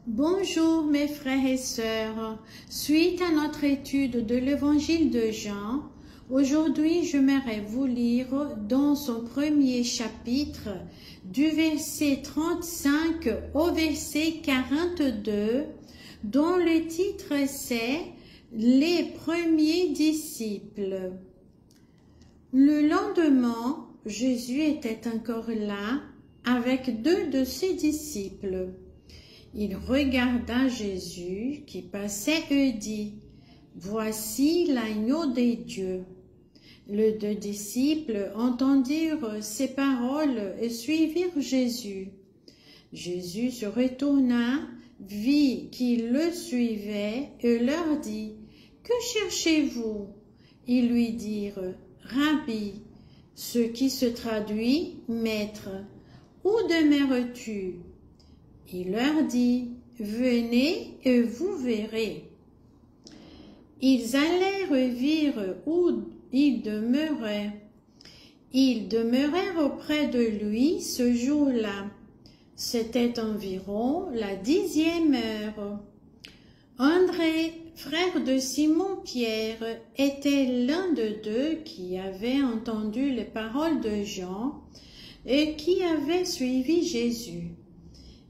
Bonjour mes frères et sœurs, suite à notre étude de l'évangile de Jean, aujourd'hui j'aimerais vous lire dans son premier chapitre du verset 35 au verset 42, dont le titre c'est « Les premiers disciples ». Le lendemain, Jésus était encore là avec deux de ses disciples. Il regarda Jésus qui passait et dit, « Voici l'agneau des dieux. » Les deux disciples entendirent ces paroles et suivirent Jésus. Jésus se retourna, vit qu'ils le suivaient et leur dit, « Que cherchez-vous » Ils lui dirent, « Rabbi », ce qui se traduit « Maître ». « Où demeures-tu » Il leur dit, « Venez et vous verrez. » Ils allèrent voir où il demeurait. Ils demeurèrent auprès de lui ce jour-là. C'était environ la 10e heure. André, frère de Simon-Pierre, était l'un de deux qui avait entendu les paroles de Jean et qui avait suivi Jésus.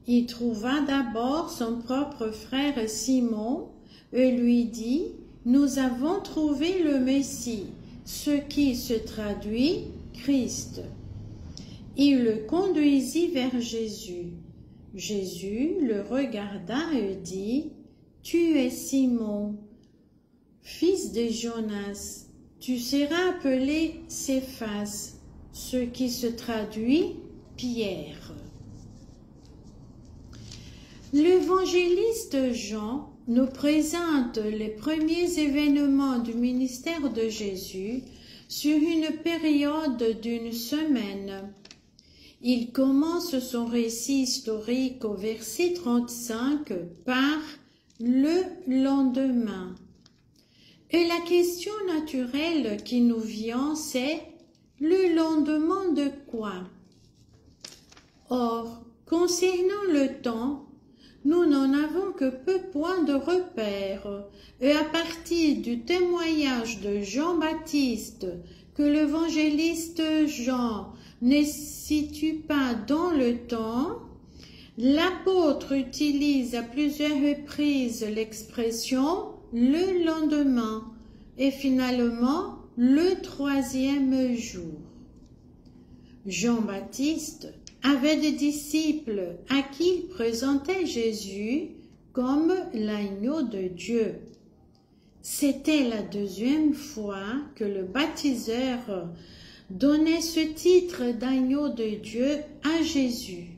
Il trouva d'abord son propre frère Simon et lui dit, « Nous avons trouvé le Messie », ce qui se traduit « Christ ». Il le conduisit vers Jésus. Jésus le regarda et dit, « Tu es Simon, fils de Jonas, tu seras appelé Céphas », ce qui se traduit « Pierre ». L'évangéliste Jean nous présente les premiers événements du ministère de Jésus sur une période d'une semaine. Il commence son récit historique au verset 35 par « le lendemain ». Et la question naturelle qui nous vient, c'est « le lendemain de quoi ?» Or, concernant le temps, nous n'en avons que peu point de repères, et à partir du témoignage de Jean-Baptiste, que l'évangéliste Jean ne situe pas dans le temps, l'apôtre utilise à plusieurs reprises l'expression « le lendemain » et finalement « le 3e jour ». Jean-Baptiste avait des disciples à qui il présentait Jésus comme l'agneau de Dieu. C'était la 2e fois que le baptiseur donnait ce titre d'agneau de Dieu à Jésus.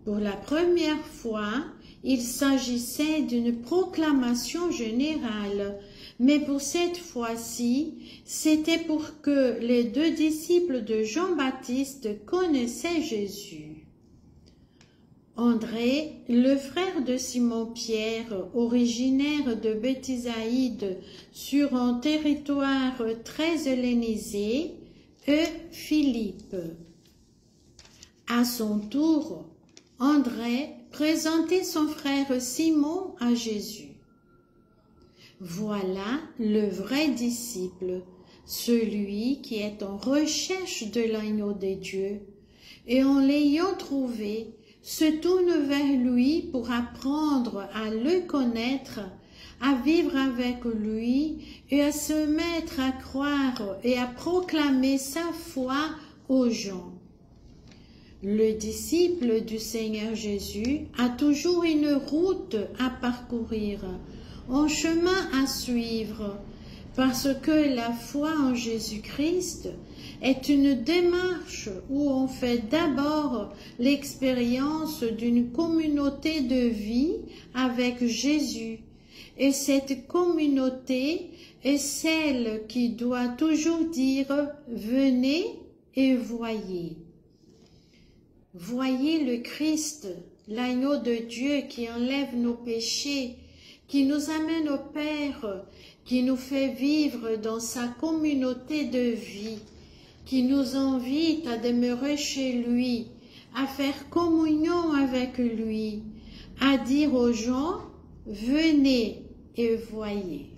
Pour la première fois, il s'agissait d'une proclamation générale, mais pour cette fois-ci, c'était pour que les deux disciples de Jean-Baptiste connaissaient Jésus. André, le frère de Simon-Pierre, originaire de Béthisaïde sur un territoire très hellénisé, et Philippe. À son tour, André présentait son frère Simon à Jésus. Voilà le vrai disciple, celui qui est en recherche de l'agneau de Dieu, et en l'ayant trouvé, se tourne vers lui pour apprendre à le connaître, à vivre avec lui et à se mettre à croire et à proclamer sa foi aux gens. Le disciple du Seigneur Jésus a toujours une route à parcourir, un chemin à suivre, parce que la foi en Jésus-Christ est une démarche où on fait d'abord l'expérience d'une communauté de vie avec Jésus. Et cette communauté est celle qui doit toujours dire « Venez et voyez ». Voyez le Christ, l'agneau de Dieu qui enlève nos péchés, qui nous amène au Père, qui nous fait vivre dans sa communauté de vie, qui nous invite à demeurer chez lui, à faire communion avec lui, à dire aux gens, venez et voyez.